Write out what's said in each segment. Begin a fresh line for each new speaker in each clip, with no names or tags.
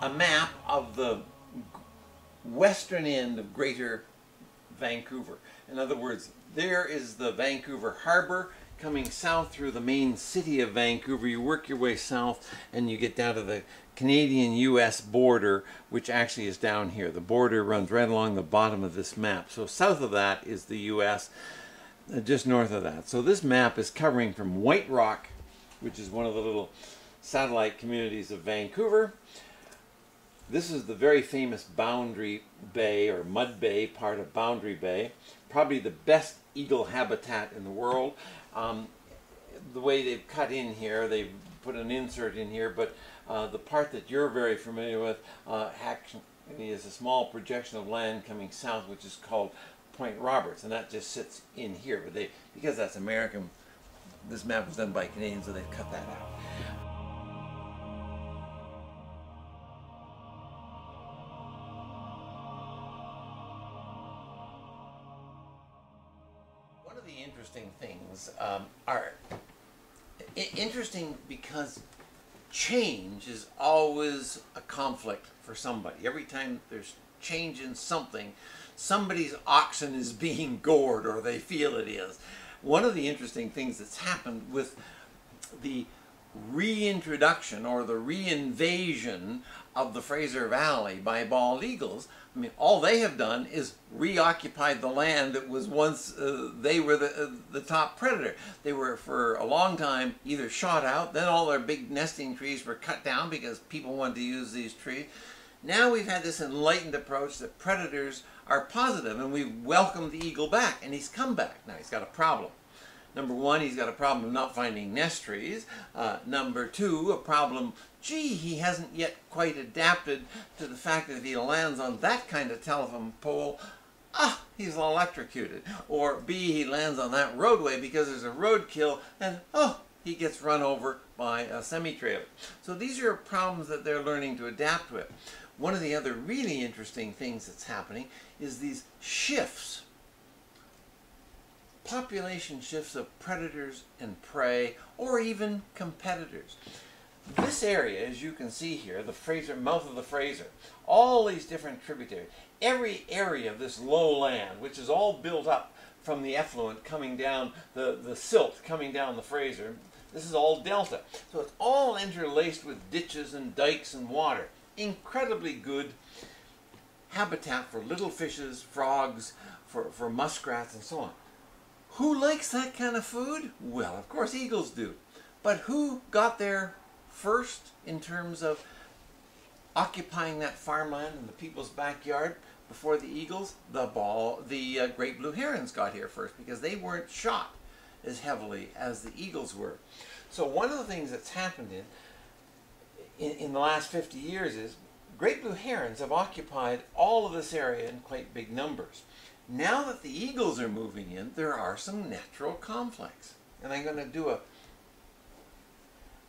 a map of the western end of Greater Vancouver. In other words, there is the Vancouver Harbor coming south through the main city of Vancouver. You work your way south and you get down to the Canadian-US border, which actually is down here. The border runs right along the bottom of this map. So south of that is the US, just north of that. So this map is covering from White Rock, which is one of the little satellite communities of Vancouver. This is the very famous Boundary Bay, or Mud Bay, part of Boundary Bay. Probably the best eagle habitat in the world. The way they've cut in here, they've put an insert in here, but the part that you're very familiar with actually is a small projection of land coming south, which is called Point Roberts, and that just sits in here. But because that's American, this map was done by Canadians, so they've cut that out. One of the interesting things are interesting because change is always a conflict for somebody. Every time there's change in something, somebody's oxen is being gored, or they feel it is. One of the interesting things that's happened with the reintroduction or the reinvasion of the Fraser Valley by bald eagles, I mean, all they have done is reoccupied the land that was once they were the top predator. They were for a long time either shot out, then all their big nesting trees were cut down because people wanted to use these trees. Now we've had this enlightened approach that predators are positive, and we welcome the eagle back, and he's come back. Now he's got a problem. Number one, he's got a problem of not finding nest trees. Number two, a problem, gee, he hasn't yet quite adapted to the fact that if he lands on that kind of telephone pole, he's electrocuted. Or B, he lands on that roadway because there's a roadkill, and he gets run over by a semi-trailer. So these are problems that they're learning to adapt with. One of the other really interesting things that's happening is these shifts. Population shifts of predators and prey, or even competitors. This area, as you can see here, the Fraser, mouth of the Fraser, all these different tributaries, every area of this low land, which is all built up from the effluent coming down, the silt coming down the Fraser, this is all delta. So it's all interlaced with ditches and dikes and water. Incredibly good habitat for little fishes, frogs, for muskrats and so on. Who likes that kind of food? Well, of course eagles do. But who got there first in terms of occupying that farmland in the people's backyard before the eagles? The great blue herons got here first, because they weren't shot as heavily as the eagles were. So one of the things that's happened in the last 50 years is great blue herons have occupied all of this area in quite big numbers. Now that the eagles are moving in, there are some natural conflicts. And I'm going to do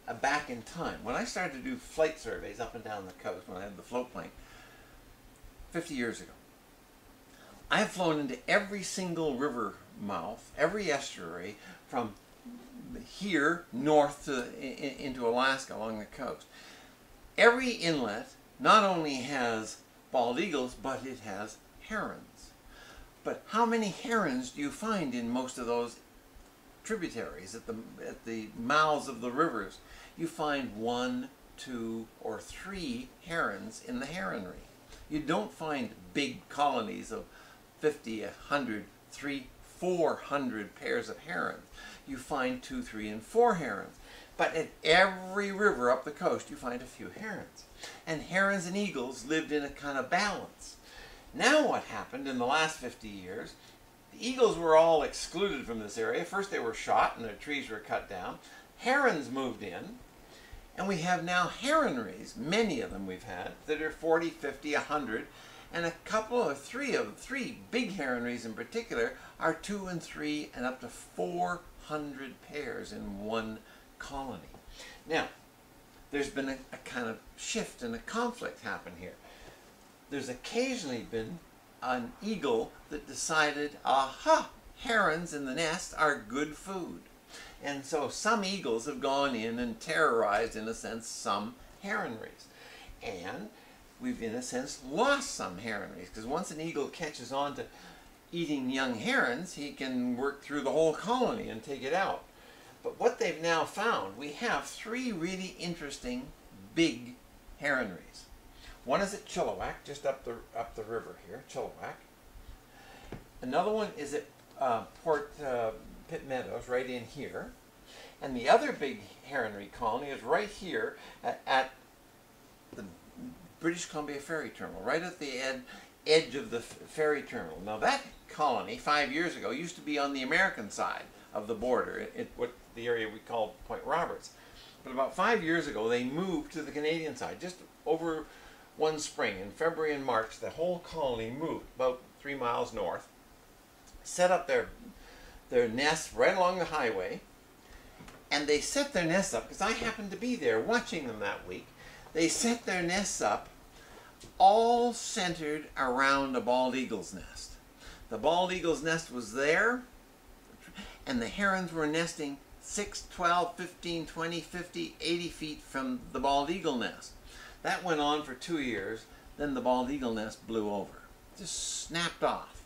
a back in time. When I started to do flight surveys up and down the coast, when I had the float plane, 50 years ago, I have flown into every single river mouth, every estuary, from here north to into Alaska along the coast. Every inlet not only has bald eagles, but it has herons. But how many herons do you find in most of those tributaries, at the mouths of the rivers? You find 1, 2, or 3 herons in the heronry. You don't find big colonies of 50, 100, 300, 400 pairs of herons. You find 2, 3, and 4 herons. But at every river up the coast, you find a few herons. And herons and eagles lived in a kind of balance. Now what happened in the last 50 years, the eagles were all excluded from this area. First they were shot and their trees were cut down. Herons moved in, and we have now heronries, many of them we've had, that are 40, 50, 100, and a couple or three big heronries in particular are 2 and 3 and up to 400 pairs in one colony. Now, there's been a kind of shift and a conflict happen here. There's occasionally been an eagle that decided, aha, herons in the nest are good food. And so some eagles have gone in and terrorized, in a sense, some heronries. And we've in a sense lost some heronries, because once an eagle catches on to eating young herons, he can work through the whole colony and take it out. But what they've now found, we have 3 really interesting big heronries. One is at Chilliwack, just up the river here, Chilliwack. Another one is at Port Pitt Meadows, right in here. And the other big heronry colony is right here at the British Columbia Ferry Terminal, right at the edge of the ferry terminal. Now that colony, 5 years ago, used to be on the American side of the border, what the area we call Point Roberts. But about 5 years ago, they moved to the Canadian side. Just over one spring, in February and March, the whole colony moved about 3 miles north, set up their nests right along the highway, and they set their nests up, because I happened to be there watching them that week. They set their nests up all centered around a bald eagle's nest. The bald eagle's nest was there, and the herons were nesting 6, 12, 15, 20, 50, 80 feet from the bald eagle nest. That went on for 2 years. Then the bald eagle nest blew over. Just snapped off.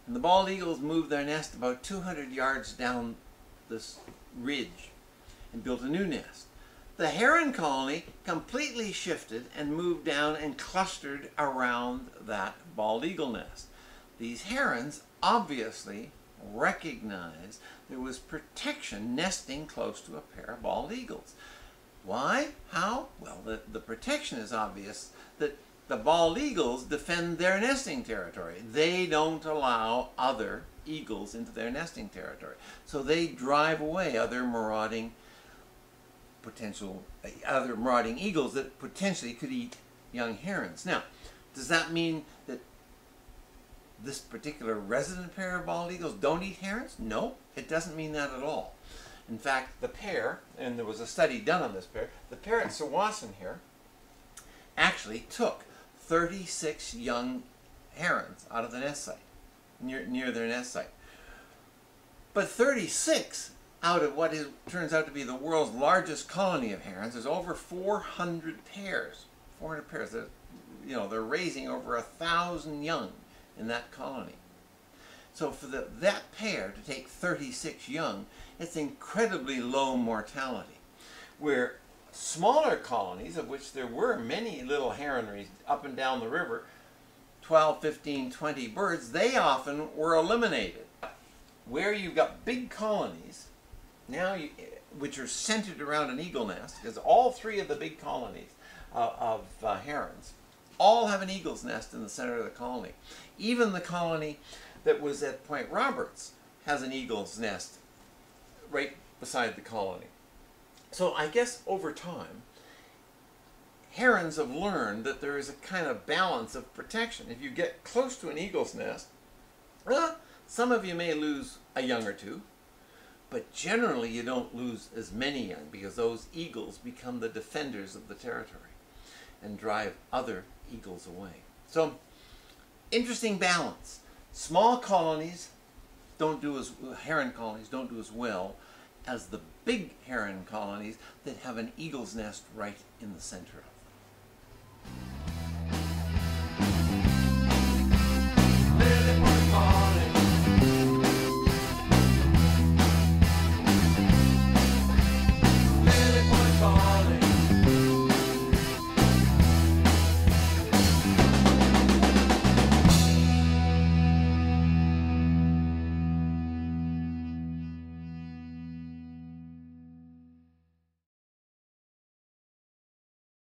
And the bald eagles moved their nest about 200 yards down this ridge and built a new nest. The heron colony completely shifted and moved down and clustered around that bald eagle nest. These herons obviously recognized there was protection nesting close to a pair of bald eagles. Why? How? Well, the protection is obvious, that the bald eagles defend their nesting territory. They don't allow other eagles into their nesting territory. So they drive away other marauding eagles that potentially could eat young herons. Now, does that mean that this particular resident pair of bald eagles don't eat herons? No, it doesn't mean that at all. In fact, the pair, and there was a study done on this pair, the pair at Sawasan here actually took 36 young herons out of the nest site, near their nest site. But 36 out of what turns out to be the world's largest colony of herons, there's over 400 pairs. 400 pairs. They're raising over 1,000 young in that colony. So for that pair to take 36 young, it's incredibly low mortality. Where smaller colonies, of which there were many little heronries up and down the river, 12, 15, 20 birds, they often were eliminated. Where you've got big colonies, which are centered around an eagle nest, because all 3 of the big colonies of herons all have an eagle's nest in the center of the colony. Even the colony that was at Point Roberts has an eagle's nest right beside the colony. So I guess over time, herons have learned that there is a kind of balance of protection. If you get close to an eagle's nest, some of you may lose a young or two, but generally you don't lose as many young, because those eagles become the defenders of the territory and drive other eagles away. So, interesting balance. Small colonies heron colonies don't do as well as the big heron colonies that have an eagle's nest right in the center of it.